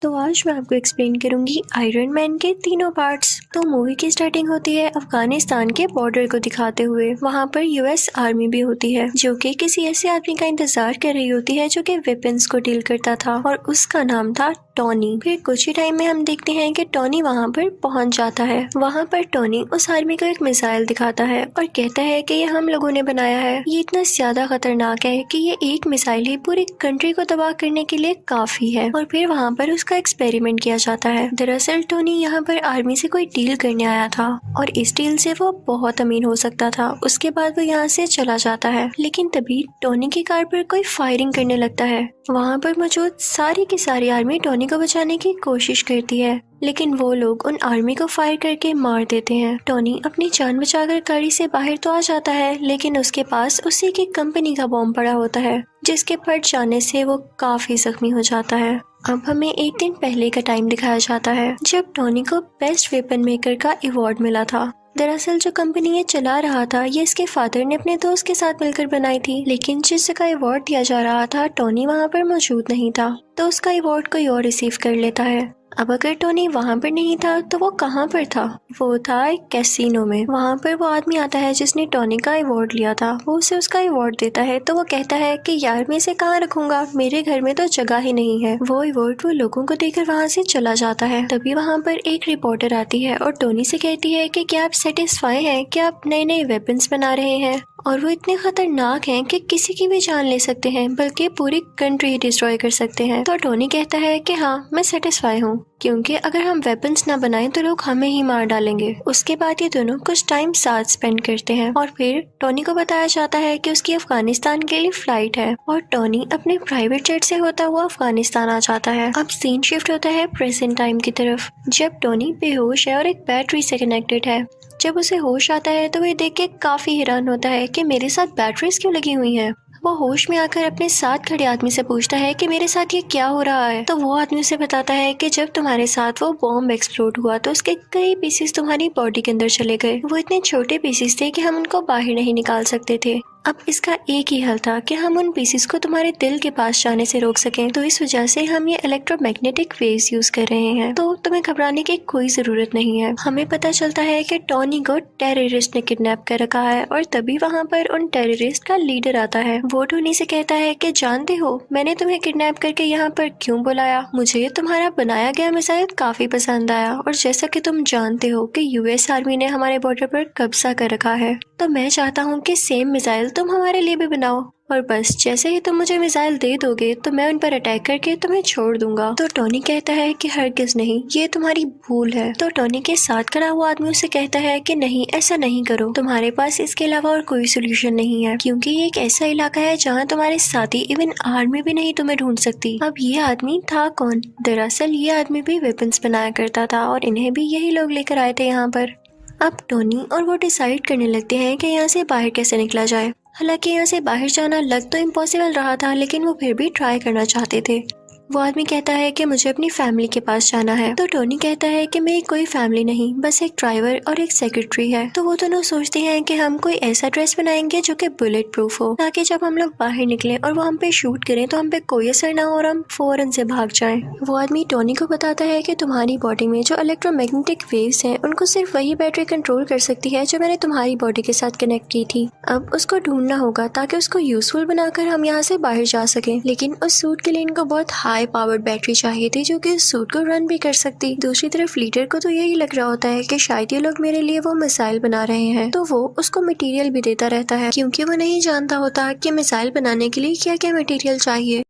तो आज मैं आपको एक्सप्लेन करूंगी आयरन मैन के तीनों पार्ट्स। तो मूवी की स्टार्टिंग होती है अफगानिस्तान के बॉर्डर को दिखाते हुए। वहाँ पर यूएस आर्मी भी होती है जो कि किसी ऐसे आदमी का इंतजार कर रही होती है जो कि वेपन्स को डील करता था और उसका नाम था टॉनी। फिर कुछ ही टाइम में हम देखते हैं कि टॉनी वहाँ पर पहुँच जाता है। वहाँ पर टॉनी उस आर्मी को एक मिसाइल दिखाता है और कहता है कि ये हम लोगों ने बनाया है। ये इतना ज्यादा खतरनाक है कि ये एक मिसाइल ही पूरी कंट्री को तबाह करने के लिए काफी है। और फिर वहाँ पर उसका एक्सपेरिमेंट किया जाता है। दरअसल टोनी यहाँ पर आर्मी से कोई डील करने आया था और इस डील से वो बहुत अमीर हो सकता था। उसके बाद वो यहाँ से चला जाता है, लेकिन तभी टोनी की कार पर कोई फायरिंग करने लगता है। वहाँ पर मौजूद सारी की सारी आर्मी टोनी को बचाने की कोशिश करती है, लेकिन वो लोग उन आर्मी को फायर करके मार देते हैं। टोनी अपनी जान बचाकर गाड़ी से बाहर तो आ जाता है, लेकिन उसके पास उसी की कंपनी का बॉम्ब पड़ा होता है जिसके फट जाने से वो काफी जख्मी हो जाता है। अब हमें एक दिन पहले का टाइम दिखाया जाता है जब टोनी को बेस्ट वेपन मेकर का अवार्ड मिला था। दरअसल जो कंपनी ये चला रहा था ये इसके फादर ने अपने दोस्त के साथ मिलकर बनाई थी, लेकिन जिस जगह अवार्ड दिया जा रहा था टोनी वहाँ पर मौजूद नहीं था, तो उसका अवार्ड कोई और रिसीव कर लेता है। अब अगर टोनी वहाँ पर नहीं था तो वो कहाँ पर था? वो था एक कैसीनो में। वहाँ पर वो आदमी आता है जिसने टोनी का अवार्ड लिया था। वो उसे उसका अवार्ड देता है तो वो कहता है कि यार मैं इसे कहाँ रखूंगा, मेरे घर में तो जगह ही नहीं है। वो अवार्ड वो लोगों को देकर वहाँ से चला जाता है। तभी वहाँ पर एक रिपोर्टर आती है और टोनी से कहती है कि क्या आप सेटिस्फाई हैं, क्या आप नए नए वेपन्स बना रहे हैं और वो इतने खतरनाक हैं कि किसी की भी जान ले सकते हैं, बल्कि पूरी कंट्री ही डिस्ट्रॉय कर सकते हैं। तो टोनी कहता है कि हाँ मैं सेटिस्फाई हूँ, क्योंकि अगर हम वेपन्स ना बनाएं तो लोग हमें ही मार डालेंगे। उसके बाद ये दोनों कुछ टाइम साथ स्पेंड करते हैं और फिर टोनी को बताया जाता है कि उसकी अफगानिस्तान के लिए फ्लाइट है और टोनी अपने प्राइवेट जेट से होता हुआ अफगानिस्तान आ जाता है। अब सीन शिफ्ट होता है प्रेजेंट टाइम की तरफ, जब टोनी बेहोश है और एक बैटरी से कनेक्टेड है। जब उसे होश आता है तो वह देख के काफी हैरान होता है कि मेरे साथ बैटरीज क्यों लगी हुई हैं। वो होश में आकर अपने साथ खड़े आदमी से पूछता है कि मेरे साथ ये क्या हो रहा है। तो वो आदमी उसे बताता है कि जब तुम्हारे साथ वो बॉम्ब एक्सप्लोड हुआ तो उसके कई पीसेस तुम्हारी बॉडी के अंदर चले गए। वो इतने छोटे पीसेस थे कि हम उनको बाहर नहीं निकाल सकते थे। अब इसका एक ही हल था कि हम उन पीसेस को तुम्हारे दिल के पास जाने से रोक सकें। तो इस वजह से हम ये इलेक्ट्रोमैग्नेटिक वेव्स यूज कर रहे हैं। तो तुम्हें घबराने की कोई जरूरत नहीं है। हमें पता चलता है कि टोनी को टेररिस्ट ने किडनैप कर रखा है और तभी वहाँ पर उन टेररिस्ट का लीडर आता है। वो टोनी से कहता है कि जानते हो मैंने तुम्हें किडनैप करके यहाँ पर क्यों बुलाया? मुझे तुम्हारा बनाया गया मिसाइल काफी पसंद आया और जैसा कि तुम जानते हो कि यूएस आर्मी ने हमारे बॉर्डर पर कब्जा कर रखा है, तो मैं चाहता हूँ कि सेम मिसाइल तुम हमारे लिए भी बनाओ और बस जैसे ही तुम मुझे मिसाइल दे दोगे तो मैं उन पर अटैक करके तुम्हें छोड़ दूंगा। तो टोनी कहता है कि हरगिज नहीं, ये तुम्हारी भूल है। तो टोनी के साथ खड़ा हुआ आदमी उसे कहता है कि नहीं ऐसा नहीं करो, तुम्हारे पास इसके अलावा और कोई सोल्यूशन नहीं है, क्योंकि ये एक ऐसा इलाका है जहाँ तुम्हारे साथी इवन आर्मी भी नहीं तुम्हें ढूंढ सकती। अब ये आदमी था कौन? दरअसल ये आदमी भी वेपन्स बनाया करता था और इन्हें भी यही लोग लेकर आए थे यहाँ पर। अब टोनी और वो डिसाइड करने लगते हैं कि यहाँ से बाहर कैसे निकला जाए। हालांकि यहाँ से बाहर जाना लग तो इम्पॉसिबल रहा था, लेकिन वो फिर भी ट्राई करना चाहते थे। वो आदमी कहता है कि मुझे अपनी फैमिली के पास जाना है। तो टोनी कहता है कि मेरी कोई फैमिली नहीं, बस एक ड्राइवर और एक सेक्रेटरी है। तो वो दोनों सोचते हैं कि हम कोई ऐसा ड्रेस बनाएंगे जो कि बुलेट प्रूफ हो, ताकि जब हम लोग बाहर निकले और वो हम पे शूट करें तो हम पे कोई असर ना हो और हम फौरन से भाग जाएं। वो आदमी टोनी को बताता है कि तुम्हारी बॉडी में जो इलेक्ट्रोमैग्नेटिक वेव्स हैं उनको सिर्फ वही बैटरी कंट्रोल कर सकती है जो मैंने तुम्हारी बॉडी के साथ कनेक्ट की थी। अब उसको ढूंढना होगा ताकि उसको यूजफुल बनाकर हम यहाँ से बाहर जा सकें, लेकिन उस सूट के लिए इनको बहुत हाई पावर्ड बैटरी चाहिए थी जो कि इस सूट को रन भी कर सकती। दूसरी तरफ लीडर को तो यही लग रहा होता है कि शायद ये लोग मेरे लिए वो मिसाइल बना रहे हैं, तो वो उसको मटेरियल भी देता रहता है, क्योंकि वो नहीं जानता होता कि मिसाइल बनाने के लिए क्या क्या मटेरियल चाहिए।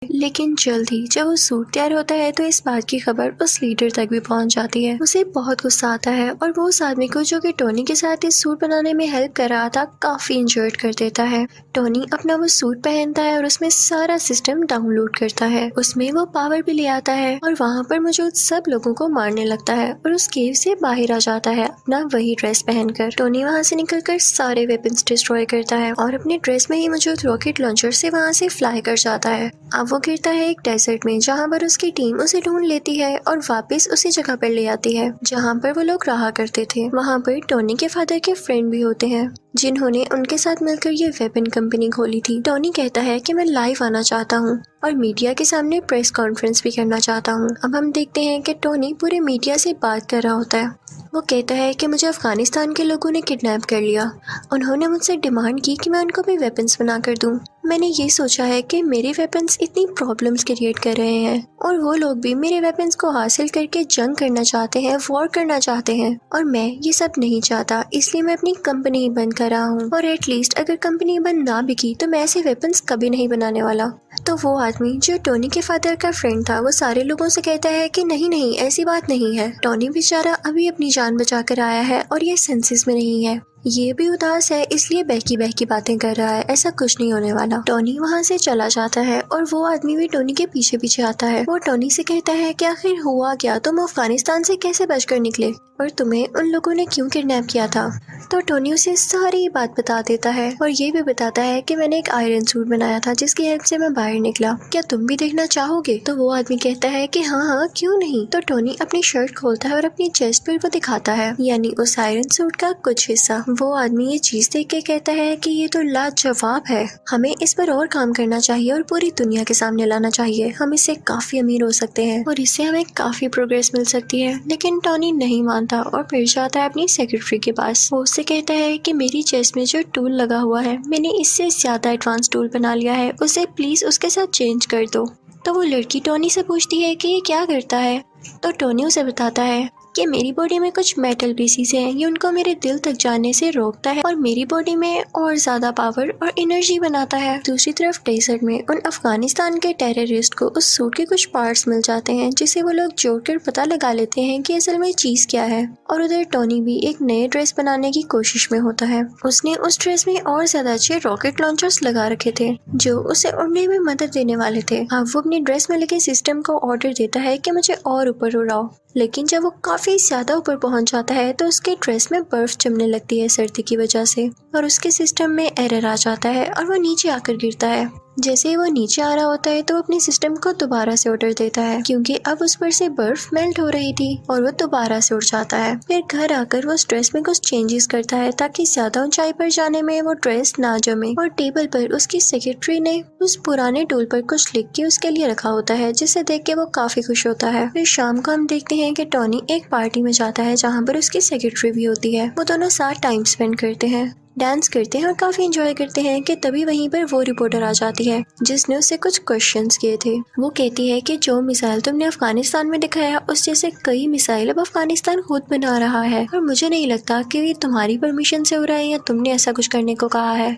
लेकिन जल्द ही जब वो सूट तैयार होता है तो इस बात की खबर उस लीडर तक भी पहुंच जाती है। उसे बहुत गुस्सा आता है और वो उस आदमी को जो कि टोनी के साथ इस सूट बनाने में हेल्प कर रहा था काफी इंजर्ड कर देता है। टोनी अपना वो सूट पहनता है और उसमें सारा सिस्टम डाउनलोड करता है। उसमें वो पावर भी ले आता है और वहाँ पर मौजूद सब लोगों को मारने लगता है और उस केव से बाहर आ जाता है अपना वही ड्रेस पहनकर। टोनी वहाँ से निकलकर सारे वेपन्स डिस्ट्रॉय करता है और अपने ड्रेस में ही मौजूद रॉकेट लॉन्चर से वहाँ से फ्लाई कर जाता है। अब वो गिरता है एक डेजर्ट में, जहाँ पर उसकी टीम उसे ढूंढ लेती है और वापस उसी जगह पर ले आती है जहाँ पर वो लोग रहा करते थे। वहाँ पर टोनी के फादर के फ्रेंड भी होते हैं जिन्होंने उनके साथ मिलकर ये वेपन कंपनी खोली थी। टोनी कहता है कि मैं लाइव आना चाहता हूँ और मीडिया के सामने प्रेस कॉन्फ्रेंस भी करना चाहता हूँ। अब हम देखते हैं कि टोनी पूरे मीडिया से बात कर रहा होता है। वो कहता है कि मुझे अफगानिस्तान के लोगों ने किडनैप कर लिया। उन्होंने मुझसे डिमांड की कि मैं उनको भी वेपन्स बना कर दूं। मैंने ये सोचा है कि मेरे वेपन्स इतनी प्रॉब्लम्स क्रिएट कर रहे हैं और वो लोग भी मेरे वेपन्स को हासिल करके जंग करना चाहते हैं, वॉर करना चाहते हैं और मैं ये सब नहीं चाहता, इसलिए मैं अपनी कंपनी ही बंद कर रहा हूँ। और एटलीस्ट अगर कंपनी बंद ना बिकी तो मैं ऐसे वेपन्स कभी नहीं बनाने वाला। तो वो आदमी जो टोनी के फादर का फ्रेंड था वो सारे लोगों से कहता है कि नहीं नहीं, ऐसी बात नहीं है। टोनी बेचारा अभी अपनी जान बचा कर आया है और ये सेंसेस में नहीं है, ये भी उदास है, इसलिए बहकी बहकी बातें कर रहा है, ऐसा कुछ नहीं होने वाला। टोनी वहाँ से चला जाता है और वो आदमी भी टोनी के पीछे पीछे आता है। वो टोनी से कहता है कि आखिर हुआ क्या, तुम अफगानिस्तान से कैसे बचकर निकले और तुम्हें उन लोगों ने क्यों किडनैप किया था। तो टोनी उसे सारी बात बता देता है और ये भी बताता है कि मैंने एक आयरन सूट बनाया था जिसकी हेल्प से मैं बाहर निकला, क्या तुम भी देखना चाहोगे। तो वो आदमी कहता है कि हाँ हाँ क्यों नहीं। तो टोनी अपनी शर्ट खोलता है और अपनी चेस्ट पर वो दिखाता है, यानी उस आयरन सूट का कुछ हिस्सा। वो आदमी ये चीज देख के कहता है कि ये तो लाजवाब है, हमें इस पर और काम करना चाहिए और पूरी दुनिया के सामने लाना चाहिए, हम इससे काफी अमीर हो सकते हैं और इससे हमें काफी प्रोग्रेस मिल सकती है। लेकिन टोनी नहीं मानता और फिर जाता है अपनी सेक्रेटरी के पास। वो उससे कहता है कि मेरी चेस्ट में जो टूल लगा हुआ है मैंने इससे ज्यादा एडवांस टूल बना लिया है, उसे प्लीज उसके साथ चेंज कर दो। तो वो लड़की टोनी से पूछती है कि ये क्या करता है। तो टोनी उसे बताता है कि मेरी बॉडी में कुछ मेटल पीसीज हैं, ये उनको मेरे दिल तक जाने से रोकता है और मेरी बॉडी में और ज्यादा पावर और एनर्जी बनाता है। दूसरी तरफ डेजर्ट में उन अफगानिस्तान के टेररिस्ट को उस सूट के कुछ पार्ट्स मिल जाते हैं जिसे वो लोग जोड़कर पता लगा लेते हैं कि असल में चीज क्या है। और उधर टोनी भी एक नए ड्रेस बनाने की कोशिश में होता है। उसने उस ड्रेस में और ज्यादा अच्छे रॉकेट लॉन्चर्स लगा रखे थे जो उसे उड़ने में मदद देने वाले थे। अब वो अपनी ड्रेस में लगे सिस्टम को ऑर्डर देता है कि मुझे और ऊपर उड़ाओ, लेकिन जब वो काफी ज्यादा ऊपर पहुंच जाता है तो उसके ड्रेस में बर्फ जमने लगती है सर्दी की वजह से और उसके सिस्टम में एरर आ जाता है और वो नीचे आकर गिरता है। जैसे ही वो नीचे आ रहा होता है तो अपने सिस्टम को दोबारा से ऑर्डर देता है क्योंकि अब उस पर से बर्फ मेल्ट हो रही थी और वो दोबारा से उड़ जाता है। फिर घर आकर वो ड्रेस में कुछ चेंजेस करता है ताकि ज्यादा ऊंचाई पर जाने में वो ड्रेस ना जमे और टेबल पर उसकी सेक्रेटरी ने उस पुराने टूल पर कुछ लिख के उसके लिए रखा होता है जिसे देख के वो काफी खुश होता है। फिर शाम को हम देखते हैं कि टोनी एक पार्टी में जाता है जहाँ पर उसकी सेक्रेटरी भी होती है। वो दोनों साथ टाइम स्पेंड करते हैं, डांस करते हैं और काफी एंजॉय करते हैं कि तभी वहीं पर वो रिपोर्टर आ जाती है जिसने उससे कुछ क्वेश्चंस किए थे। वो कहती है कि जो मिसाइल तुमने अफगानिस्तान में दिखाया उस जैसे कई मिसाइल अब अफगानिस्तान खुद बना रहा है और मुझे नहीं लगता कि ये तुम्हारी परमिशन से हो रहा है या तुमने ऐसा कुछ करने को कहा है।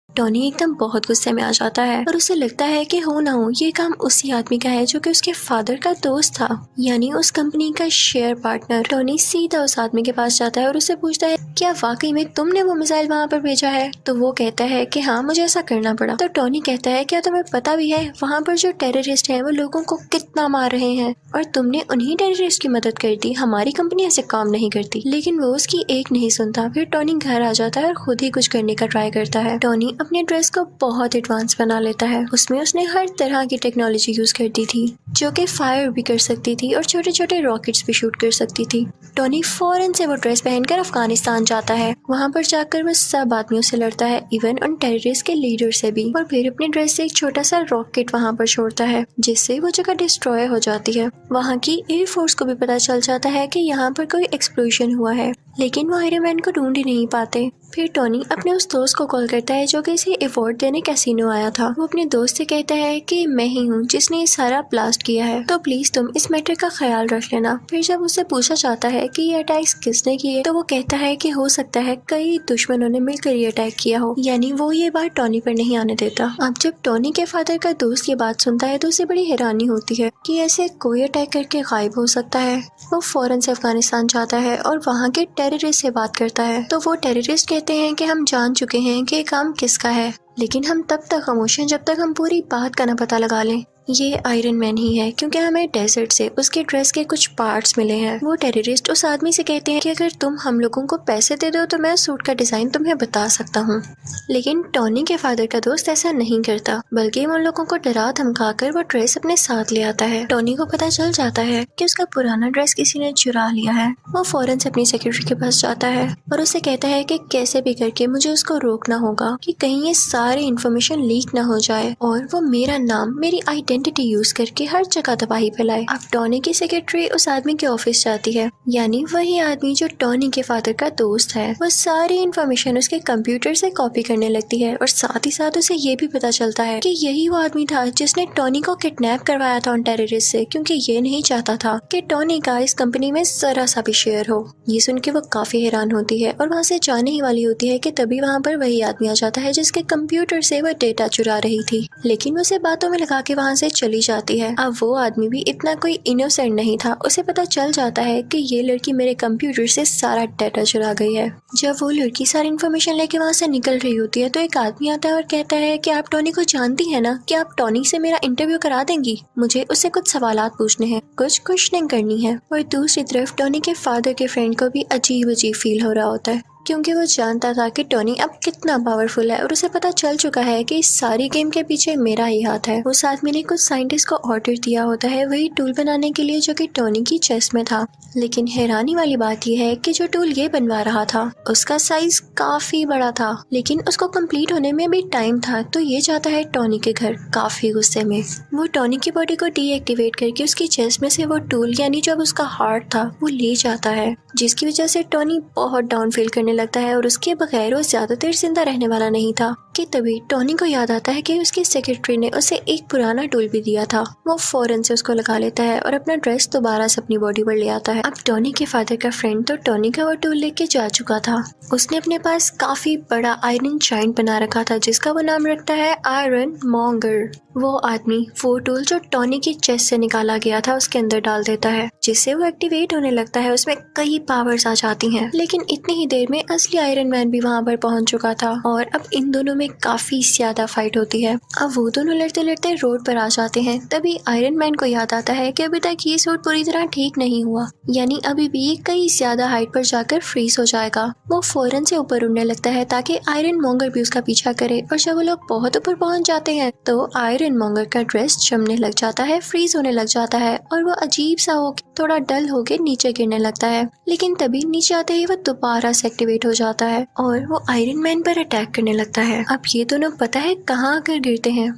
टोनी एकदम बहुत गुस्से में आ जाता है और उसे लगता है कि हो ना हो ये काम उसी आदमी का है जो कि उसके फादर का दोस्त था, यानी उस कंपनी का शेयर पार्टनर। टोनी सीधा उस आदमी के पास जाता है और उससे पूछता है क्या वाकई में तुमने वो मिसाइल वहाँ पर भेजा है। तो वो कहता है कि हाँ मुझे ऐसा करना पड़ा। तो टोनी कहता है क्या तुम्हें पता भी है वहाँ पर जो टेररिस्ट हैं वो लोगों को कितना मार रहे हैं और तुमने उन्हीं टेररिस्ट की मदद कर दी, हमारी कंपनी ऐसे काम नहीं करती। लेकिन वो उसकी एक नहीं सुनता। फिर टोनी घर आ जाता है और खुद ही कुछ करने का ट्राई करता है। टोनी अपने ड्रेस को बहुत एडवांस बना लेता है। उसमें उसने हर तरह की टेक्नोलॉजी यूज कर दी थी जो कि फायर भी कर सकती थी और छोटे छोटे रॉकेट्स भी शूट कर सकती थी। टोनी फौरन से वो ड्रेस पहनकर अफगानिस्तान जाता है। वहाँ पर जाकर वो सब आदमियों से लड़ता है, इवन उन टेररिस्ट के लीडर से भी, और फिर अपने ड्रेस से एक छोटा सा रॉकेट वहाँ पर छोड़ता है जिससे वो जगह डिस्ट्रॉय हो जाती है। वहाँ की एयरफोर्स को भी पता चल जाता है कि यहाँ पर कोई एक्सप्लोजन हुआ है, लेकिन वो आयरन मैन को ढूंढ ही नहीं पाते। फिर टोनी अपने उस दोस्त को कॉल करता है जो कि इसे अवार्ड देने कैसीनो आया था। वो अपने दोस्त से कहता है कि मैं ही हूँ जिसने ये सारा ब्लास्ट किया है, तो प्लीज तुम इस मैटर का ख्याल रख लेना। फिर जब उससे पूछा जाता है कि ये अटैक्स किसने किए तो वो कहता है कि हो सकता है कई दुश्मनों ने मिलकर ये अटैक किया हो, यानी वो ये बात टोनी पर नहीं आने देता। अब जब टोनी के फादर का दोस्त ये बात सुनता है तो उसे बड़ी हैरानी होती है कि ऐसे कोई अटैक करके गायब हो सकता है। वो फौरन से अफगानिस्तान जाता है और वहाँ के टेररिस्ट से बात करता है। तो वो टेररिस्ट कहते हैं कि हम जान चुके हैं कि काम किसका है, लेकिन हम तब तक खामोश हैं जब तक हम पूरी बात का न पता लगा लें। ये आयरन मैन ही है, क्योंकि हमें डेजर्ट से उसके ड्रेस के कुछ पार्ट्स मिले हैं। वो टेररिस्ट उस आदमी से कहते हैं कि अगर तुम हम लोगों को पैसे दे दो तो मैं सूट का डिजाइन तुम्हें बता सकता हूँ। लेकिन टॉनी के फादर का दोस्त ऐसा नहीं करता, बल्कि उन लोगों को डरा धमकाकर वो ड्रेस अपने साथ ले आता है। टॉनी को पता चल जाता है कि उसका पुराना ड्रेस किसी ने चुरा लिया है। वो फौरन से अपनी सेक्रेटरी के पास जाता है और उसे कहता है कि कैसे भी करके मुझे उसको रोकना होगा कि कहीं ये सारी इन्फॉर्मेशन लीक ना हो जाए और वो मेरा नाम, मेरी आइडेंटिटी यूज करके हर जगह तबाही फैलाए। अब टॉनी की सेक्रेटरी उस आदमी के ऑफिस जाती है, यानी वही आदमी जो टॉनी के फादर का दोस्त है। वो सारी इन्फॉर्मेशन उसके कंप्यूटर से कॉपी करने लगती है और साथ ही साथ उसे ये भी पता चलता है कि यही वो आदमी था जिसने टॉनी को किडनैप करवाया था उन टेररिस्ट से, क्योंकि ये नहीं चाहता था कि टॉनी का इस कंपनी में जरा सा भी शेयर हो। ये सुन के वो काफी हैरान होती है और वहाँ से जाने ही वाली होती है कि तभी वहाँ पर वही आदमी आ जाता है जिसके कंप्यूटर से वो डेटा चुरा रही थी। लेकिन वो उसे बातों में लगा के वहाँ से चली जाती है। अब वो आदमी भी इतना कोई इनोसेंट नहीं था, उसे पता चल जाता है कि ये लड़की मेरे कंप्यूटर से सारा डेटा चुरा गई है। जब वो लड़की सारी इन्फॉर्मेशन लेके वहाँ से निकल रही होती है तो एक आदमी आता है और कहता है कि आप टॉनी को जानती है ना, कि आप टॉनी से मेरा इंटरव्यू करा देंगी, मुझे उससे कुछ सवालात पूछने हैं, कुछ क्वेश्चनिंग करनी है। और दूसरी तरफ टॉनी के फादर के फ्रेंड को भी अजीब अजीब फील हो रहा होता है, क्योंकि वो जानता था कि टॉनी अब कितना पावरफुल है और उसे पता चल चुका है कि इस सारी गेम के पीछे मेरा ही हाथ है। उस आदमी ने कुछ साइंटिस्ट को ऑर्डर दिया होता है वही टूल बनाने के लिए जो कि टॉनी की चेस्ट में था। लेकिन हैरानी वाली बात यह है कि जो टूल ये बनवा रहा था उसका साइज काफी बड़ा था, लेकिन उसको कंप्लीट होने में भी टाइम था। तो ये जाता है टॉनी के घर काफी गुस्से में। वो टॉनी की बॉडी को डीएक्टिवेट करके उसकी चेस्ट में से वो टूल, यानी जो उसका हार्ट था, वो ले जाता है, जिसकी वजह से टॉनी बहुत डाउन फील करने लगता है और उसके बगैर वो ज्यादा देर जिंदा रहने वाला नहीं था। कि तभी टॉनी को याद आता है कि उसकी सेक्रेटरी ने उसे एक पुराना टूल भी दिया था। वो फौरन से उसको लगा लेता है और अपना ड्रेस दोबारा से अपनी बॉडी पर ले आता है। अब टॉनी के फादर का फ्रेंड तो टॉनी का वो टूल लेके जा चुका था। उसने अपने पास काफी बड़ा आयरन जायंट बना रखा था जिसका वो नाम रखता है आयरन मॉन्गर। वो आदमी वो टूल जो टॉनी की चेस्ट से निकाला गया था उसके अंदर डाल देता है, जिससे वो एक्टिवेट होने लगता है। उसमें कई पावर्स आ जाती हैं। लेकिन इतनी ही देर में असली आयरन मैन भी वहाँ पर पहुंच चुका था और अब इन दोनों में काफी ज्यादा फाइट होती है। अब वो दोनों लड़ते लड़ते रोड पर आ जाते हैं। तभी आयरन मैन को याद आता है कि अभी तक ये सूट पूरी तरह ठीक नहीं हुआ, यानी अभी भी कई ज्यादा हाइट पर जाकर फ्रीज हो जाएगा। वो फौरन से ऊपर उड़ने लगता है ताकि आयरन मॉन्गर भी उसका पीछा करे। और जब वो लोग बहुत ऊपर पहुंच जाते हैं तो आयरन मॉन्गर का ड्रेस जमने लग जाता है, फ्रीज होने लग जाता है और वो अजीब सा हो थोड़ा डल होके नीचे गिरने लगता है। लेकिन तभी नीचे आते ही वो दोबारा से एक्टिवेट हो जाता है और वो आयरन मैन पर अटैक करने लगता है। अब ये दोनों पता है कहाँ आकर गिरते हैं?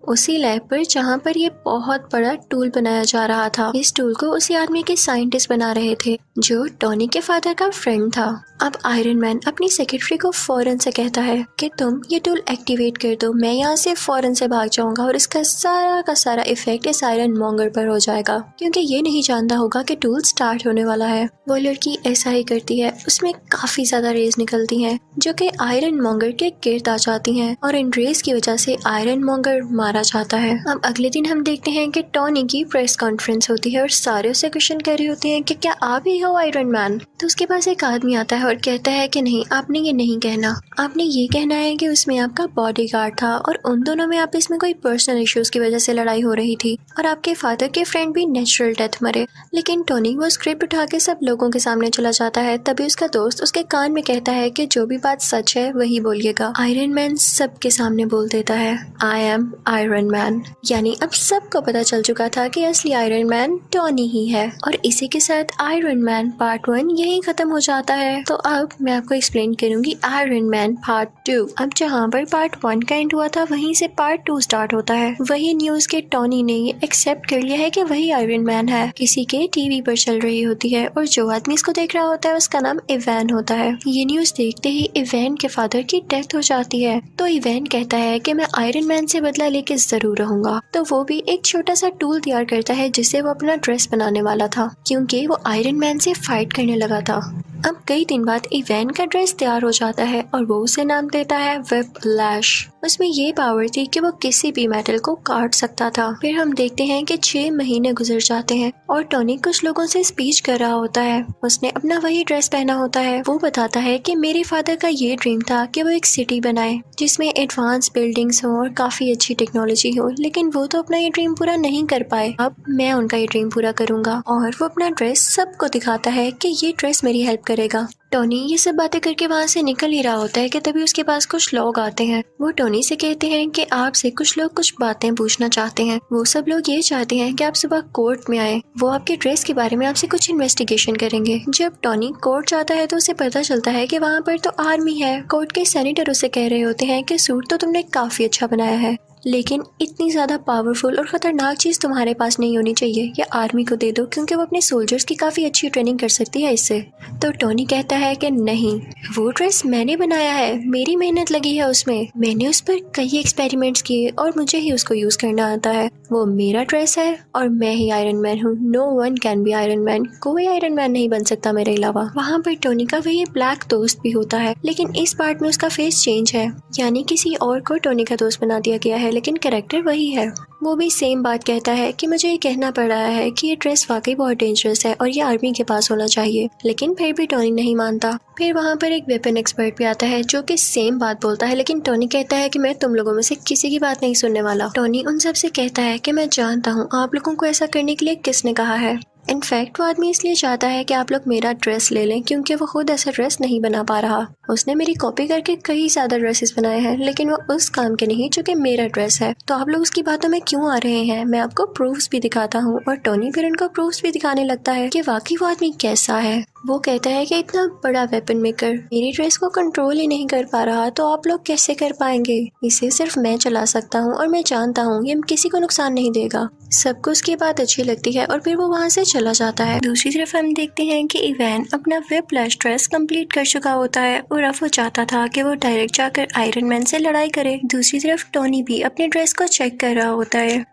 उसी लैब पर जहाँ पर ये बहुत बड़ा टूल बनाया जा रहा था। इस टूल को उसी आदमी के साइंटिस्ट बना रहे थे जो टॉनी के फादर का फ्रेंड था। अब आयरन मैन अपनी सेक्रेटरी को फौरन से कहता है कि तुम ये टूल एक्टिवेट कर दो, मैं यहाँ से फौरन से भाग जाऊंगा और इसका सारा का सारा इफेक्ट इस आयरन मॉन्गर पर हो जाएगा, क्योंकि ये नहीं जानता होगा कि टूल स्टार्ट होने वाला है। वो लड़की ऐसा ही करती है। उसमें काफी ज्यादा रेज निकलती हैं जो कि आयरन मॉन्गर के गिर्द आ जाती हैं और इन रेज की वजह से आयरन मॉन्गर मारा जाता है। अब अगले दिन हम देखते हैं कि टॉनी की प्रेस कॉन्फ्रेंस होती है और सारे उसे क्वेश्चन कर रहे होते हैं कि क्या आप ही हो आयरन मैन? तो उसके पास एक आदमी आता है और कहता है कि नहीं, आपने ये नहीं कहना, आपने ये कहना है कि उसमें आपका बॉडीगार्ड था और उन दोनों में आपस में कोई पर्सनल इश्यूज की वजह से लड़ाई हो रही थी और आपके फादर के फ्रेंड भी नेचुरल डेथ मरे। लेकिन टॉनी वो स्क्रिप्ट उठा के सब लोगों के सामने चला जाता है। तभी उसका दोस्त उसके कान में कहता है कि जो भी बात सच है वही बोलिएगा। आयरन मैन सबके सामने बोल देता है, आई एम आयरन मैन। यानी अब सबको पता चल चुका था कि असली आयरन मैन टॉनी ही है। और इसी के साथ आयरन मैन पार्ट 1 यही खत्म हो जाता है। तो अब मैं आपको एक्सप्लेन करूंगी आयरन मैन पार्ट 2। अब जहाँ पर पार्ट 1 का एंड हुआ था वहीं से पार्ट 2 स्टार्ट होता है। वही न्यूज के टॉनी ने ये एक्सेप्ट कर लिया है कि वही आयरन मैन है। किसी के टीवी पर चल रही होती है और जो आदमी इसको देख रहा होता है उसका नाम इवैन होता है। ये न्यूज देखते ही इवैन के फादर की डेथ हो जाती है। तो इवैन कहता है कि मैं आयरन मैन से बदला लेके जरूर रहूंगा। तो वो भी एक छोटा सा टूल तैयार करता है जिससे वो अपना ड्रेस बनाने वाला था, क्योंकि वो आयरन मैन से फाइट करने लगा था। अब कई दिन बाद इवैन का ड्रेस तैयार हो जाता है और वो उसे नाम देता है व्हिपलैश। उसमें ये पावर थी कि वो किसी भी मेटल को काट सकता था। फिर हम देखते हैं कि 6 महीने गुजर जाते हैं और टॉनी कुछ लोगों से स्पीच कर रहा होता है। उसने अपना वही ड्रेस पहना होता है। वो बताता है कि मेरे फादर का ये ड्रीम था कि वो एक सिटी बनाए जिसमें एडवांस बिल्डिंग्स हो और काफी अच्छी टेक्नोलॉजी टेक्नोलॉजी हो, लेकिन वो तो अपना ये ड्रीम पूरा नहीं कर पाए। अब मैं उनका ये ड्रीम पूरा करूंगा। और वो अपना ड्रेस सबको दिखाता है कि ये ड्रेस मेरी हेल्प करेगा। टोनी ये सब बातें करके वहाँ से निकल ही रहा होता है कि तभी उसके पास कुछ लोग आते हैं। वो टोनी से कहते हैं कि आपसे कुछ लोग कुछ बातें पूछना चाहते हैं। वो सब लोग ये चाहते हैं कि आप सुबह कोर्ट में आए। वो आपके ड्रेस के बारे में आपसे कुछ इन्वेस्टिगेशन करेंगे। जब टोनी कोर्ट जाता है तो उसे पता चलता है कि वहाँ पर तो आर्मी है। कोर्ट के सेनेटर उसे कह रहे होते हैं कि सूट तो तुमने काफी अच्छा बनाया है, लेकिन इतनी ज़्यादा पावरफुल और ख़तरनाक चीज़ तुम्हारे पास नहीं होनी चाहिए। ये आर्मी को दे दो, क्योंकि वो अपने सोल्जर्स की काफ़ी अच्छी ट्रेनिंग कर सकती है इससे। तो टोनी कहता है कि नहीं, वो ड्रेस मैंने बनाया है, मेरी मेहनत लगी है उसमें, मैंने उस पर कई एक्सपेरिमेंट्स किए और मुझे ही उसको यूज़ करना आता है। वो मेरा ड्रेस है और मैं ही आयरन मैन हूँ। No one can be Iron Man. कोई आयरन मैन नहीं बन सकता मेरे अलावा। वहाँ पर टोनी का वही ब्लैक दोस्त भी होता है, लेकिन इस पार्ट में उसका फेस चेंज है, यानी किसी और को टोनी का दोस्त बना दिया गया है, लेकिन कैरेक्टर वही है। वो भी सेम बात कहता है कि मुझे ये कहना पड़ रहा है कि ये ड्रेस वाकई बहुत डेंजरस है और ये आर्मी के पास होना चाहिए, लेकिन फिर भी टोनी नहीं मानता। फिर वहाँ पर एक वेपन एक्सपर्ट भी आता है जो कि सेम बात बोलता है, लेकिन टोनी कहता है कि मैं तुम लोगों में से किसी की बात नहीं सुनने वाला। टोनी उन सब से कहता है कि मैं जानता हूँ आप लोगों को ऐसा करने के लिए किसने कहा है। इनफैक्ट वो आदमी इसलिए चाहता है कि आप लोग मेरा ड्रेस ले लें, क्योंकि वो खुद ऐसा ड्रेस नहीं बना पा रहा। उसने मेरी कॉपी करके कई ज्यादा ड्रेसेस बनाए हैं, लेकिन वो उस काम के नहीं जो कि मेरा ड्रेस है। तो आप लोग उसकी बातों में क्यों आ रहे हैं? मैं आपको प्रूफ्स भी दिखाता हूँ। और टोनी फिर उनको प्रूफ्स भी दिखाने लगता है कि वाकई वो आदमी कैसा है। वो कहता है कि इतना बड़ा वेपन मेकर मेरी ड्रेस को कंट्रोल ही नहीं कर पा रहा, तो आप लोग कैसे कर पाएंगे? इसे सिर्फ मैं चला सकता हूँ और मैं जानता हूँ ये किसी को नुकसान नहीं देगा। सबको उसकी बात अच्छी लगती है और फिर वो वहाँ से चला जाता है। दूसरी तरफ हम देखते हैं कि इवान अपना व्हिप्लैश ड्रेस कंप्लीट कर चुका होता है और अब वो चाहता था कि वो डायरेक्ट जाकर आयरन मैन से लड़ाई करे। दूसरी तरफ टोनी भी अपने ड्रेस को चेक कर रहा होता है।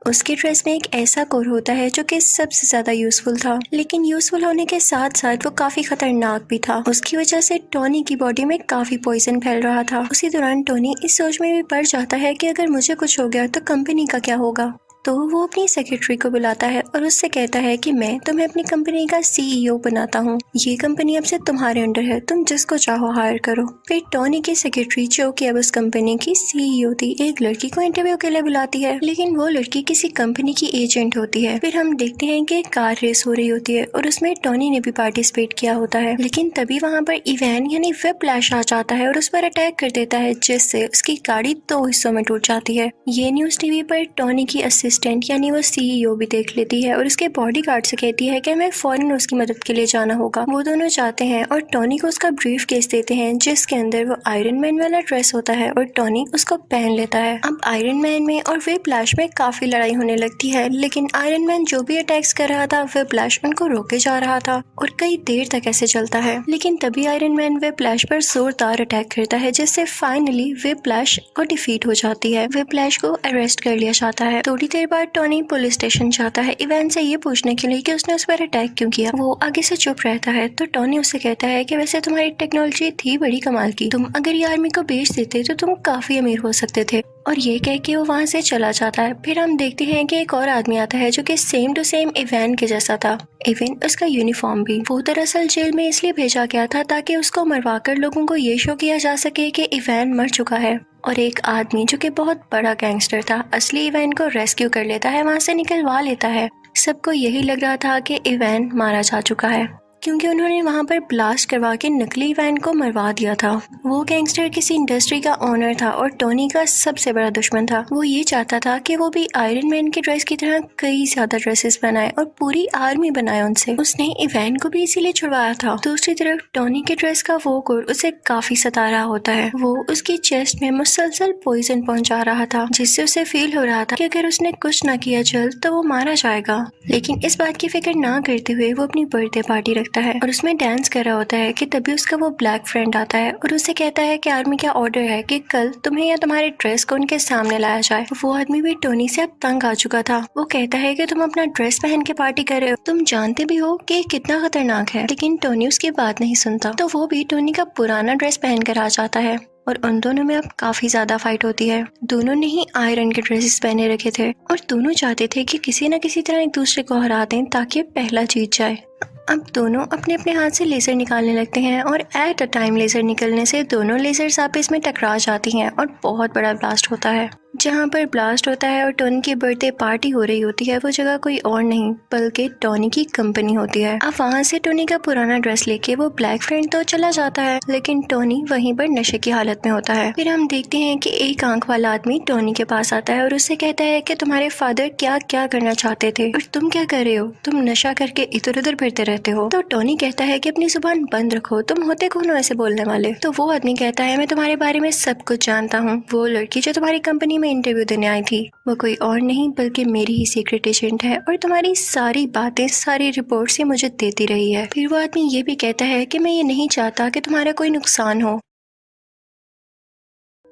उसके ड्रेस में एक ऐसा कोर होता है जो कि सबसे ज्यादा यूजफुल था, लेकिन यूजफुल होने के साथ साथ वो काफी खतरनाक भी था। उसकी वजह से टोनी की बॉडी में काफी पॉइजन फैल रहा था। उसी दौरान टोनी इस सोच में भी पड़ जाता है कि अगर मुझे कुछ हो गया तो कंपनी का क्या होगा। तो वो अपनी सेक्रेटरी को बुलाता है और उससे कहता है कि मैं तुम्हें अपनी कंपनी का सीईओ बनाता हूँ। ये कंपनी अब से तुम्हारे अंडर है, तुम जिसको चाहो हायर करो। फिर टोनी की सेक्रेटरी, जो कि अब उस कंपनी की सीईओ थी, एक लड़की को इंटरव्यू के लिए बुलाती है, लेकिन वो लड़की किसी कंपनी की एजेंट होती है। फिर हम देखते हैं कि कार रेस हो रही होती है और उसमें टोनी ने भी पार्टिसिपेट किया होता है, लेकिन तभी वहाँ पर इवान यानी व्हिप्लैश आ जाता है और उस पर अटैक कर देता है, जिससे उसकी गाड़ी 2 हिस्सों में टूट जाती है। ये न्यूज टीवी पर टोनी की असिस्टेंट यानी वो सीईओ भी देख लेती है और उसके बॉडीगार्ड से कहती है कि हमें फौरन उसकी मदद के लिए जाना होगा। वो दोनों जाते हैं और टोनी को उसका ब्रीफ केस देते हैं, जिसके अंदर वो आयरन मैन वाला ड्रेस होता है और टोनी उसको पहन लेता है। अब आयरन मैन में और व्हिप्लैश में काफी लड़ाई होने लगती है, लेकिन आयरन मैन जो भी अटैक्स कर रहा था व्हिप्लैश उनको रोके जा रहा था और कई देर तक ऐसे चलता है। लेकिन तभी आयरन मैन व्हिप्लैश पर जोरदार अटैक करता है, जिससे फाइनली व्हिप्लैश को डिफीट हो जाती है। व्हिप्लैश को अरेस्ट कर लिया जाता है। थोड़ी देर बाद टोनी पुलिस स्टेशन जाता है इवान से ये पूछने के लिए कि उसने उस पर अटैक क्यों किया। वो आगे से चुप रहता है तो टोनी उससे कहता है कि वैसे तुम्हारी टेक्नोलॉजी थी बड़ी कमाल की, तुम अगर ये आर्मी को बेच देते तो तुम काफी अमीर हो सकते थे। और ये कह के वो वहाँ से चला जाता है। फिर हम देखते हैं कि एक और आदमी आता है जो कि सेम टू सेम इवान के जैसा था, इवन उसका यूनिफॉर्म भी। वो दरअसल जेल में इसलिए भेजा गया था ताकि उसको मरवाकर लोगों को ये शो किया जा सके कि इवान मर चुका है। और एक आदमी जो कि बहुत बड़ा गैंगस्टर था, असली इवान को रेस्क्यू कर लेता है, वहाँ से निकलवा लेता है। सबको यही लग रहा था कि इवान मारा जा चुका है, क्योंकि उन्होंने वहाँ पर ब्लास्ट करवा के नकली इवान को मरवा दिया था। वो गैंगस्टर किसी इंडस्ट्री का ओनर था और टोनी का सबसे बड़ा दुश्मन था। वो ये चाहता था कि वो भी आयरन मैन के ड्रेस की तरह कई ज्यादा ड्रेसेस बनाए और पूरी आर्मी बनाए उनसे। उसने इवान को भी इसीलिए छुड़वाया था। दूसरी तरफ टोनी के ड्रेस का वो कोर उसे काफी सता रहा होता है। वो उसकी चेस्ट में मुसलसल पॉइजन पहुंचा रहा था, जिससे उसे फील हो रहा था कि अगर उसने कुछ ना किया जल्द तो वो मारा जाएगा। लेकिन इस बात की फिक्र ना करते हुए वो अपनी बर्थडे पार्टी है और उसमें डांस कर रहा होता है कि तभी उसका वो ब्लैक फ्रेंड आता है और उसे कहता है कि आर्मी का ऑर्डर है कि कल तुम्हें या तुम्हारे ड्रेस को उनके सामने लाया जाए। वो आदमी भी टोनी से अब तंग आ चुका था। वो कहता है कि तुम अपना ड्रेस पहन के पार्टी कर रहे हो, तुम जानते भी हो कि कितना खतरनाक है। लेकिन टोनी उसकी बात नहीं सुनता, तो वो भी टोनी का पुराना ड्रेस पहन कर आ जाता है और उन दोनों में अब काफी ज्यादा फाइट होती है। दोनों ने ही आयरन के ड्रेसेस पहने रखे थे और दोनों चाहते थे कि किसी न किसी तरह एक दूसरे को हरा दें ताकि पहला जीत जाए। अब दोनों अपने अपने हाथ से लेजर निकालने लगते हैं और एट अ टाइम लेजर निकलने से दोनों लेजर्स आपस में टकरा जाती हैं और बहुत बड़ा ब्लास्ट होता है। जहाँ पर ब्लास्ट होता है और टोनी की बर्थडे पार्टी हो रही होती है वो जगह कोई और नहीं बल्कि टोनी की कंपनी होती है। अब वहाँ से टोनी का पुराना ड्रेस लेके वो ब्लैक फ्रेंड तो चला जाता है, लेकिन टोनी वहीं पर नशे की हालत में होता है। फिर हम देखते हैं कि एक आंख वाला आदमी टोनी के पास आता है और उससे कहता है कि तुम्हारे फादर क्या क्या करना चाहते थे और तुम क्या कर रहे हो, तुम नशा करके इधर उधर फिरते रहते हो। तो टोनी कहता है कि अपनी जुबान बंद रखो, तुम होते कौन हो ऐसे बोलने वाले। तो वो आदमी कहता है मैं तुम्हारे बारे में सब कुछ जानता हूँ, वो लड़की जो तुम्हारी कंपनी में इंटरव्यू देने आई थी वो कोई और नहीं बल्कि मेरी ही सीक्रेट एजेंट है और तुम्हारी सारी बातें सारी रिपोर्ट्स ये मुझे देती रही है। फिर वो आदमी ये भी कहता है कि मैं ये नहीं चाहता कि तुम्हारा कोई नुकसान हो,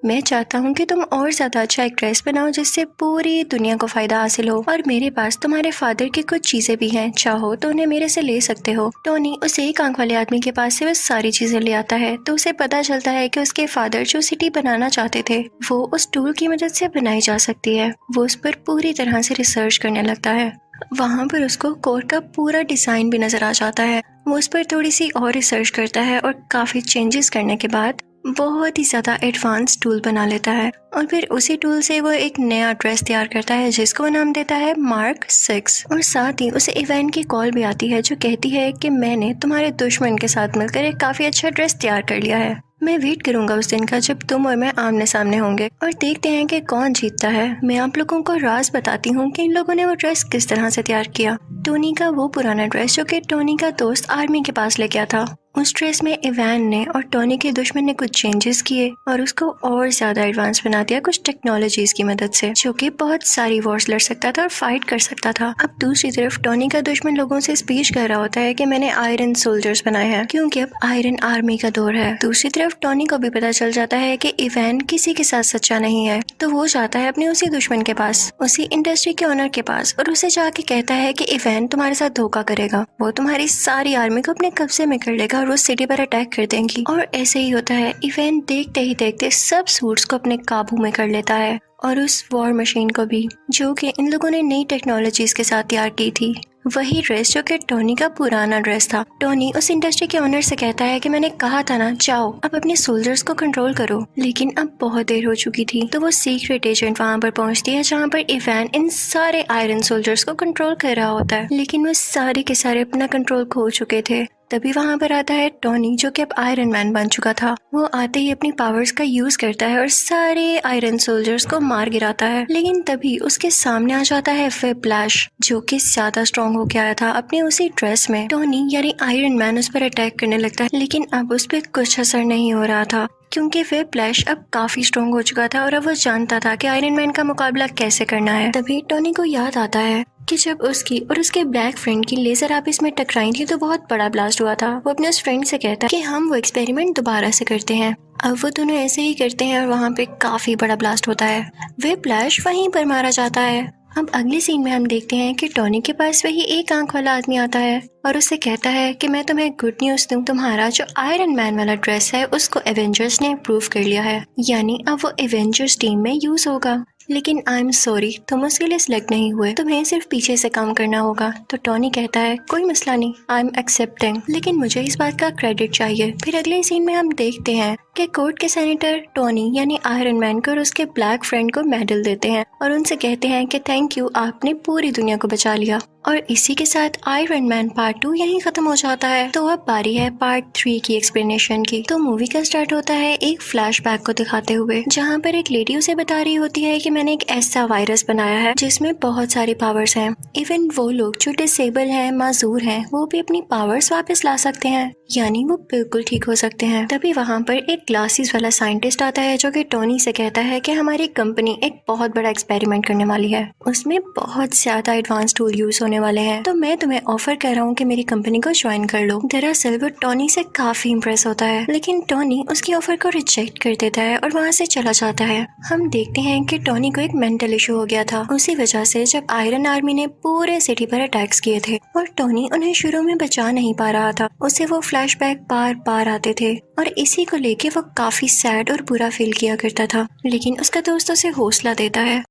मैं चाहता हूँ कि तुम और ज्यादा अच्छा एक ड्रेस बनाओ जिससे पूरी दुनिया को फायदा हासिल हो और मेरे पास तुम्हारे फादर की कुछ चीजें भी हैं, चाहो तो उन्हें मेरे से ले सकते हो। टोनी उस एक आंख वाले आदमी के पास से वो सारी चीजें ले आता है तो उसे पता चलता है कि उसके फादर जो सिटी बनाना चाहते थे वो उस टूल की मदद से बनाई जा सकती है। वो उस पर पूरी तरह से रिसर्च करने लगता है। वहाँ पर उसको कोर का पूरा डिजाइन भी नजर आ जाता है। वो उस पर थोड़ी सी और रिसर्च करता है और काफी चेंजेस करने के बाद बहुत ही ज्यादा एडवांस टूल बना लेता है और फिर उसी टूल से वो एक नया ड्रेस तैयार करता है जिसको वो नाम देता है मार्क 6। और साथ ही उसे इवेंट की कॉल भी आती है जो कहती है कि मैंने तुम्हारे दुश्मन के साथ मिलकर एक काफी अच्छा ड्रेस तैयार कर लिया है। मैं वेट करूंगा उस दिन का जब तुम और मैं आमने सामने होंगे और देखते हैं कि कौन जीतता है। मैं आप लोगों को राज बताती हूँ कि इन लोगों ने वो ड्रेस किस तरह से तैयार किया। टोनी का वो पुराना ड्रेस जो कि टोनी का दोस्त आर्मी के पास ले गया था, उस ड्रेस में इवान ने और टोनी के दुश्मन ने कुछ चेंजेस किए और उसको और ज्यादा एडवांस बना दिया कुछ टेक्नोलॉजीज की मदद से, जो कि बहुत सारी वॉर्स लड़ सकता था और फाइट कर सकता था। अब दूसरी तरफ टोनी का दुश्मन लोगों से स्पीच कर रहा होता है कि मैंने आयरन सोल्जर्स बनाए हैं क्योंकि अब आयरन आर्मी का दौर है। दूसरी तरफ टोनी को भी पता चल जाता है कि इवान किसी के साथ सच्चा नहीं है, तो वो जाता है अपने उसी दुश्मन के पास, उसी इंडस्ट्री के ओनर के पास और उसे जाके कहता है कि इवान तुम्हारे साथ धोखा करेगा, वो तुम्हारी सारी आर्मी को अपने कब्जे में कर लेगा और उस सिटी पर अटैक कर देंगी। और ऐसे ही होता है। इवेंट देखते ही देखते सब सूट्स को अपने काबू में कर लेता है और उस वॉर मशीन को भी, जो कि इन लोगों ने नई टेक्नोलॉजीज के साथ तैयार की थी। वही ड्रेस जो कि टोनी का पुराना ड्रेस था। टोनी उस इंडस्ट्री के ओनर से कहता है कि मैंने कहा था ना, जाओ अब अपने सोल्जर्स को कंट्रोल करो, लेकिन अब बहुत देर हो चुकी थी। तो वो सीक्रेट एजेंट वहाँ पर पहुँचती है जहाँ पर इवान इन सारे आयरन सोल्जर्स को कंट्रोल कर रहा होता है, लेकिन वो सारे के सारे अपना कंट्रोल खो चुके थे। तभी वहाँ पर आता है टोनी जो कि अब आयरन मैन बन चुका था। वो आते ही अपनी पावर्स का यूज करता है और सारे आयरन सोल्जर्स को मार गिराता है, लेकिन तभी उसके सामने आ जाता है व्हिप्लैश जो कि ज्यादा स्ट्रॉन्ग हो गया था अपने उसी ड्रेस में। टोनी यानी आयरन मैन उस पर अटैक करने लगता है, लेकिन अब उस पर कुछ असर नहीं हो रहा था क्योंकि व्हिप्लैश अब काफी स्ट्रॉन्ग हो चुका था और अब वो जानता था कि आयरन मैन का मुकाबला कैसे करना है। तभी टोनी को याद आता है कि जब उसकी और उसके ब्लैक फ्रेंड की लेजर आपस में टकराई थी तो बहुत बड़ा ब्लास्ट हुआ था। वो अपने उस फ्रेंड से कहता है कि हम वो एक्सपेरिमेंट दोबारा से करते हैं। अब वो दोनों ऐसे ही करते हैं और वहाँ पे काफी बड़ा ब्लास्ट होता है। व्हिप्लैश वहीं पर मारा जाता है। अब अगले सीन में हम देखते हैं कि टोनी के पास वही एक आंख वाला आदमी आता है और उससे कहता है कि मैं तुम्हें गुड न्यूज दूं, तुम्हारा जो आयरन मैन वाला ड्रेस है उसको एवेंजर्स ने अप्रूव कर लिया है, यानी अब वो एवेंजर्स टीम में यूज होगा। लेकिन आई एम सॉरी, तुम उसके लिए सिलेक्ट नहीं हुए, तुम्हें सिर्फ पीछे से काम करना होगा। तो टोनी कहता है कोई मसला नहीं, आई एम एक्सेप्टिंग, लेकिन मुझे इस बात का क्रेडिट चाहिए। फिर अगले सीन में हम देखते हैं कि कोर्ट के सेनेटर टोनी यानी आयरन मैन को और उसके ब्लैक फ्रेंड को मेडल देते हैं और उनसे कहते हैं कि थैंक यू, आपने पूरी दुनिया को बचा लिया। और इसी के साथ आयरन मैन पार्ट 2 यहीं खत्म हो जाता है। तो अब बारी है पार्ट 3 की एक्सप्लेनेशन की। तो मूवी का स्टार्ट होता है एक फ्लैशबैक को दिखाते हुए, जहाँ पर एक लेडी उसे बता रही होती है कि मैंने एक ऐसा वायरस बनाया है जिसमें बहुत सारी पावर्स हैं। इवन वो लोग जो डिसेबल हैं, माजूर हैं, वो भी अपनी पावर्स वापस ला सकते हैं, यानी वो बिल्कुल ठीक हो सकते हैं। तभी वहाँ पर एक ग्लासेस वाला साइंटिस्ट आता है जो कि टोनी से कहता है कि हमारी कंपनी एक बहुत बड़ा एक्सपेरिमेंट करने वाली है, उसमें बहुत ज्यादा एडवांस टूल यूज होने वाले हैं, तो मैं तुम्हें ऑफर कर रहा हूँ कि मेरी कंपनी को ज्वाइन कर लो। दरअसल वो टोनी से काफी इम्प्रेस होता है, लेकिन टोनी उसकी ऑफर को रिजेक्ट कर देता है और वहाँ से चला जाता है। हम देखते हैं कि टोनी को एक मेंटल इशू हो गया था, उसी वजह से जब आयरन आर्मी ने पूरे सिटी पर अटैक्स किए थे और टोनी उन्हें शुरू में बचा नहीं पा रहा था, उसे वो फ्लैशबैक बार बार आते थे और इसी को लेके वो काफी सैड और बुरा फील किया करता था, लेकिन उसका दोस्त उसे हौसला देता है।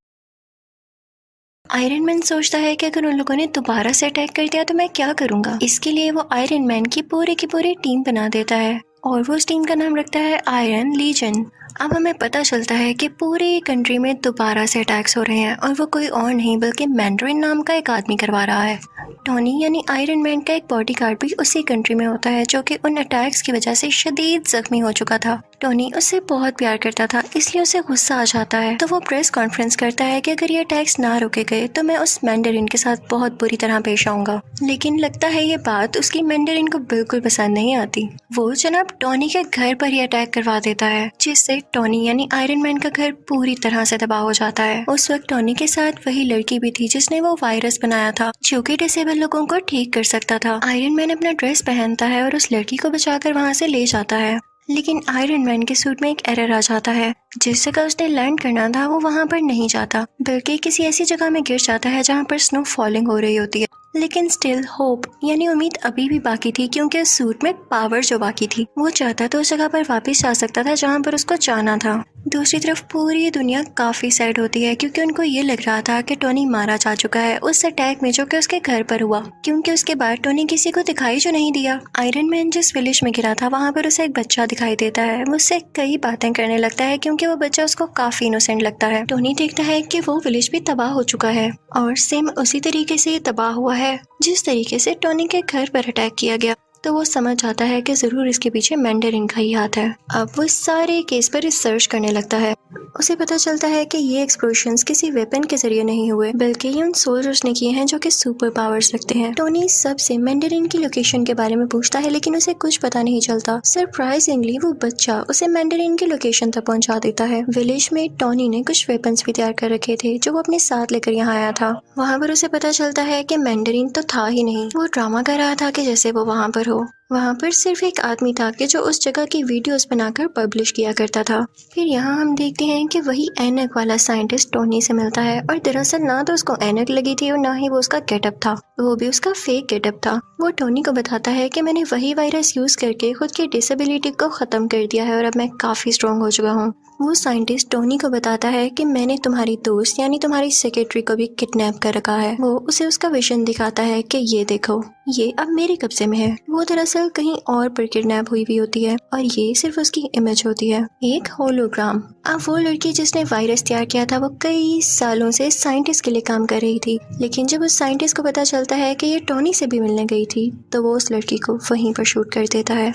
आयरन मैन सोचता है कि अगर उन लोगों ने दोबारा से अटैक कर दिया तो मैं क्या करूंगा। इसके लिए वो आयरन मैन की पूरी टीम बना देता है और वो उस टीम का नाम रखता है आयरन लीजन। अब हमें पता चलता है कि पूरी कंट्री में दोबारा से अटैक्स हो रहे हैं और वो कोई और नहीं बल्कि मैंडरिन नाम का एक आदमी करवा रहा है। टोनी यानी आयरन मैन का एक बॉडीगार्ड भी उसी कंट्री में होता है जो कि उन अटैक्स की वजह से शदीद जख्मी हो चुका था। टोनी उससे बहुत प्यार करता था इसलिए उसे गुस्सा आ जाता है, तो वो प्रेस कॉन्फ्रेंस करता है कि अगर ये अटैक्स ना रोके गए तो मैं उस मैंडरिन के साथ बहुत बुरी तरह पेश आऊंगा। लेकिन लगता है ये बात उसकी मैंडरिन को बिल्कुल पसंद नहीं आती। वो जनाब टोनी के घर पर ही अटैक करवा देता है जिससे टोनी यानी आयरन मैन का घर पूरी तरह से तबाह हो जाता है। उस वक्त टोनी के साथ वही लड़की भी थी जिसने वो वायरस बनाया था जो कि डिसेबल लोगों को ठीक कर सकता था। आयरन मैन अपना ड्रेस पहनता है और उस लड़की को बचाकर वहाँ से ले जाता है, लेकिन आयरन मैन के सूट में एक एरर आ जाता है। जिस जगह उसने लैंड करना था वो वहाँ पर नहीं जाता बल्कि किसी ऐसी जगह में गिर जाता है जहाँ पर स्नो फॉलिंग हो रही होती है। लेकिन स्टिल होप यानी उम्मीद अभी भी बाकी थी क्योंकि उस सूट में पावर जो बाकी थी। वो चाहता तो उस जगह पर वापस जा सकता था जहाँ पर उसको जाना था। दूसरी तरफ पूरी दुनिया काफी सैड होती है क्योंकि उनको ये लग रहा था कि टोनी मारा जा चुका है उस अटैक में जो कि उसके घर पर हुआ, क्योंकि उसके बाद टोनी किसी को दिखाई जो नहीं दिया। आयरन मैन जिस विलेज में गिरा था वहाँ पर उसे एक बच्चा दिखाई देता है। वो उससे कई बातें करने लगता है क्योंकि वो बच्चा उसको काफी इनोसेंट लगता है। टोनी देखता है कि वो विलेज भी तबाह हो चुका है और सेम उसी तरीके से ये तबाह हुआ है जिस तरीके से टोनी के घर पर अटैक किया गया। तो वो समझ जाता है कि जरूर इसके पीछे मैंडरिन का ही हाथ है। अब वो इस सारे केस पर रिसर्च करने लगता है। उसे पता चलता है कि ये एक्सप्लोजन्स किसी वेपन के जरिए नहीं हुए बल्कि ये उन सोल्जर्स ने किए हैं जो कि सुपर पावर्स रखते हैं। टोनी सबसे मैंडरिन की लोकेशन के बारे में पूछता है लेकिन उसे कुछ पता नहीं चलता। सरप्राइजिंगली वो बच्चा उसे मैंडरिन की लोकेशन तक पहुंचा देता है। विलेज में टोनी ने कुछ वेपन्स भी तैयार कर रखे थे जो वो अपने साथ लेकर यहाँ आया था। वहाँ पर उसे पता चलता है कि मैंडरिन तो था ही नहीं, वो ड्रामा कर रहा था कि जैसे वो वहाँ पर हो। वहाँ पर सिर्फ एक आदमी था कि जो उस जगह की वीडियोस बनाकर पब्लिश किया करता था। फिर यहाँ हम देखते हैं कि वही ऐनक वाला साइंटिस्ट टोनी से मिलता है और दरअसल ना तो उसको ऐनक लगी थी और ना ही वो उसका गेटअप था, वो भी उसका फेक गेटअप था। वो टोनी को बताता है कि मैंने वही वायरस यूज करके खुद की डिसेबिलिटी को खत्म कर दिया है और अब मैं काफी स्ट्रॉन्ग हो चुका हूँ। वो साइंटिस्ट टोनी को बताता है कि मैंने तुम्हारी दोस्त यानी तुम्हारी सेक्रेटरी को भी किडनैप कर रखा है। वो उसे उसका विजन दिखाता है कि ये देखो ये अब मेरे कब्जे में है। वो दरअसल कहीं और पर किडनैप हुई भी होती है और ये सिर्फ उसकी इमेज होती है, एक होलोग्राम। अब वो लड़की जिसने वायरस तैयार किया था वो कई सालों से साइंटिस्ट के लिए काम कर रही थी, लेकिन जब उस साइंटिस्ट को पता चलता है कि ये टोनी से भी मिलने गई थी तो वो उस लड़की को वहीं पर शूट कर देता है।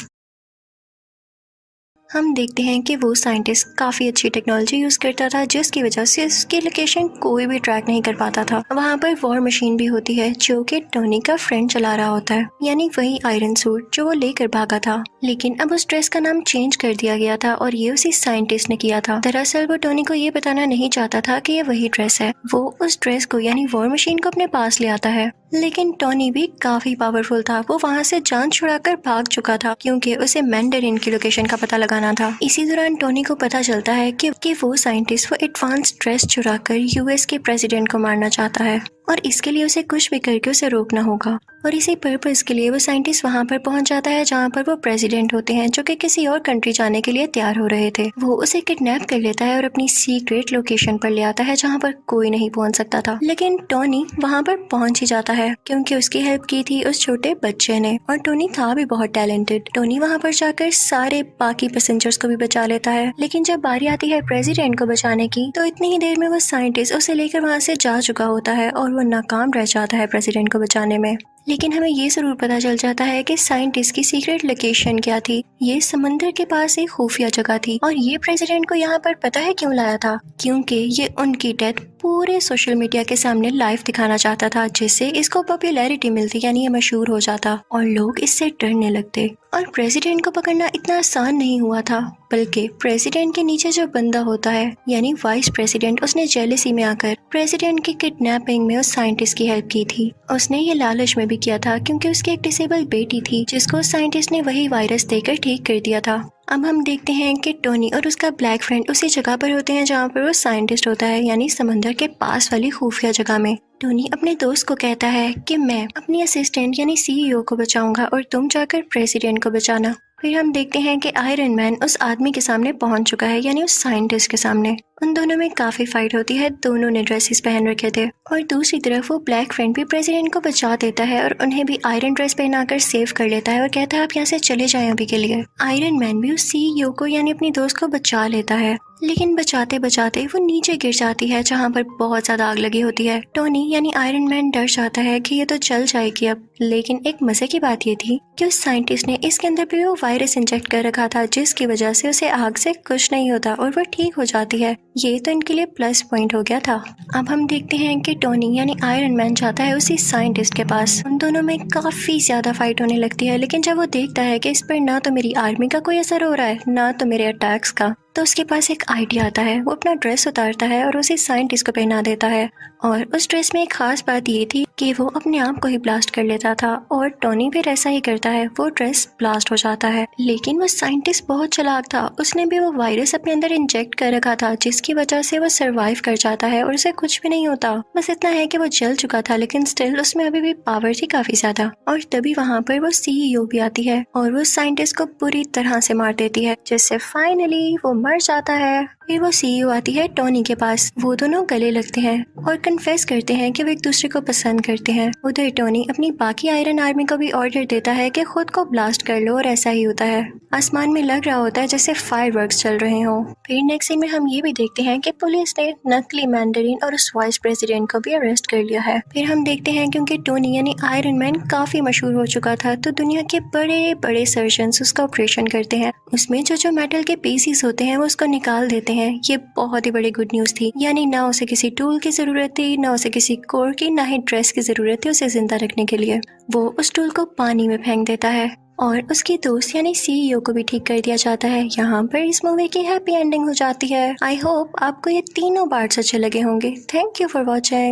हम देखते हैं कि वो साइंटिस्ट काफ़ी अच्छी टेक्नोलॉजी यूज़ करता था जिसकी वजह से उसकी लोकेशन कोई भी ट्रैक नहीं कर पाता था। वहाँ पर वॉर मशीन भी होती है जो कि टोनी का फ्रेंड चला रहा होता है, यानी वही आयरन सूट जो वो लेकर भागा था। लेकिन अब उस ड्रेस का नाम चेंज कर दिया गया था और ये उसी साइंटिस्ट ने किया था। दरअसल वो टोनी को ये बताना नहीं चाहता था कि ये वही ड्रेस है। वो उस ड्रेस को यानी वॉर मशीन को अपने पास ले आता है, लेकिन टोनी भी काफी पावरफुल था। वो वहाँ से जान छुड़ाकर भाग चुका था क्योंकि उसे मैंडरिन की लोकेशन का पता लगाना था। इसी दौरान टोनी को पता चलता है कि वो साइंटिस्ट वो एडवांस ड्रेस चुराकर यूएस के प्रेसिडेंट को मारना चाहता है और इसके लिए उसे कुछ भी करके उसे रोकना होगा। और इसी पर्पस के लिए वो साइंटिस्ट वहाँ पर पहुँच जाता है जहाँ पर वो प्रेसिडेंट होते हैं जो कि किसी और कंट्री जाने के लिए तैयार हो रहे थे। वो उसे किडनैप कर लेता है और अपनी सीक्रेट लोकेशन पर ले आता है जहाँ पर कोई नहीं पहुँच सकता था। लेकिन टोनी वहाँ पर पहुँच ही जाता है क्योंकि उसकी हेल्प की थी उस छोटे बच्चे ने और टोनी था भी बहुत टैलेंटेड। टोनी वहाँ पर जाकर सारे बाकी पैसेंजर्स को भी बचा लेता है, लेकिन जब बारी आती है प्रेसिडेंट को बचाने की तो इतनी ही देर में वो साइंटिस्ट उसे लेकर वहाँ से जा चुका होता है और वो नाकाम रह जाता है प्रेसिडेंट को बचाने में। लेकिन हमें ये जरूर पता चल जाता है कि साइंटिस्ट की सीक्रेट लोकेशन क्या थी। ये समंदर के पास एक खुफिया जगह थी और ये प्रेसिडेंट को यहाँ पर पता है क्यों लाया था, क्योंकि ये उनकी डेथ पूरे सोशल मीडिया के सामने लाइव दिखाना चाहता था जिससे इसको पॉपुलैरिटी मिलती यानी ये मशहूर हो जाता और लोग इससे डरने लगते। और प्रेसिडेंट को पकड़ना इतना आसान नहीं हुआ था, बल्कि प्रेसिडेंट के नीचे जो बंदा होता है यानी वाइस प्रेसिडेंट, उसने जेलसी में आकर प्रेसिडेंट की किडनैपिंग में उस साइंटिस्ट की हेल्प की थी। उसने ये लालच में भी किया था क्योंकि उसकी एक डिसेबल बेटी थी जिसको साइंटिस्ट ने वही वायरस देकर ठीक कर दिया था। अब हम देखते हैं कि टोनी और उसका ब्लैक फ्रेंड उसी जगह पर होते हैं जहाँ पर वो साइंटिस्ट होता है, यानी समंदर के पास वाली खुफिया जगह में। टोनी अपने दोस्त को कहता है कि मैं अपनी असिस्टेंट यानी सीईओ को बचाऊंगा और तुम जाकर प्रेसिडेंट को बचाना। फिर हम देखते हैं कि आयरन मैन उस आदमी के सामने पहुंच चुका है यानी उस साइंटिस्ट के सामने। उन दोनों में काफी फाइट होती है, दोनों ने ड्रेसेस पहन रखे थे। और दूसरी तरफ वो ब्लैक फ्रेंड भी प्रेसिडेंट को बचा देता है और उन्हें भी आयरन ड्रेस पहनाकर सेव कर लेता है और कहता है आप यहाँ से चले जाएं अभी के लिए। आयरन मैन भी उस सीईओ को यानी अपनी दोस्त को बचा लेता है, लेकिन बचाते बचाते वो नीचे गिर जाती है जहाँ पर बहुत ज्यादा आग लगी होती है। टोनी यानी आयरन मैन डर जाता है कि ये तो जल जाएगी अब, लेकिन एक मजे की बात ये थी कि उस साइंटिस्ट ने इसके अंदर भी वो वायरस इंजेक्ट कर रखा था जिसकी वजह से उसे आग से कुछ नहीं होता और वो ठीक हो जाती है। ये तो इनके लिए प्लस पॉइंट हो गया था। अब हम देखते हैं कि टोनी यानी आयरन मैन जाता है उसी साइंटिस्ट के पास। उन दोनों में काफी ज्यादा फाइट होने लगती है, लेकिन जब वो देखता है कि इस पर ना तो मेरी आर्मी का कोई असर हो रहा है ना तो मेरे अटैक्स का, तो उसके पास एक आइडिया आता है। वो अपना ड्रेस उतारता है और उसे साइंटिस्ट को पहना देता है। और उस ड्रेस में एक खास बात ये थी कि वो अपने आप को ही ब्लास्ट कर लेता था और टोनी भी ऐसा ही करता है, वो ड्रेस ब्लास्ट हो जाता है। लेकिन वो साइंटिस्ट बहुत चालाक था, उसने भी वो वायरस अपने अंदर इंजेक्ट कर रखा था जिसकी वजह से वो सरवाइव कर जाता है और उसे कुछ भी नहीं होता। बस इतना है कि वो जल चुका था, लेकिन स्टिल उसमें अभी भी पावर थी काफी ज्यादा। और तभी वहाँ पर वो सीईओ भी आती है और वो साइंटिस्ट को पूरी तरह से मार देती है, जिससे फाइनली वो मर जाता है। फिर वो सीईओ आती है टोनी के पास, वो दोनों गले लगते हैं और कन्फेस करते हैं कि वो एक दूसरे को पसंद करते हैं। उधर टोनी अपनी बाकी आयरन आर्मी को भी ऑर्डर देता है कि खुद को ब्लास्ट कर लो और ऐसा ही होता है। आसमान में लग रहा होता है जैसे फायरवर्क्स चल रहे हों। फिर नेक्स्ट सीन में हम ये भी देखते हैं कि पुलिस ने नकली मैंडरिन और उस वाइस प्रेसिडेंट को भी अरेस्ट कर लिया है। फिर हम देखते हैं क्योंकि टोनी यानी आयरन मैन काफी मशहूर हो चुका था, तो दुनिया के बड़े बड़े सर्जन्स उसका ऑपरेशन करते हैं। उसमें जो मेटल के पीसीस होते हैं वो उसको निकाल देते हैं। ये बहुत ही बड़ी गुड न्यूज थी, यानी ना उसे किसी टूल की जरूरत थी, ना उसे किसी कोर की, ना ही ड्रेस की जरूरत थी उसे जिंदा रखने के लिए। वो उस टूल को पानी में फेंक देता है और उसकी दोस्त यानी सीईओ को भी ठीक कर दिया जाता है। यहाँ पर इस मूवी की हैप्पी एंडिंग हो जाती है। आई होप आपको ये तीनों पार्ट्स अच्छे लगे होंगे। Thank you for watching.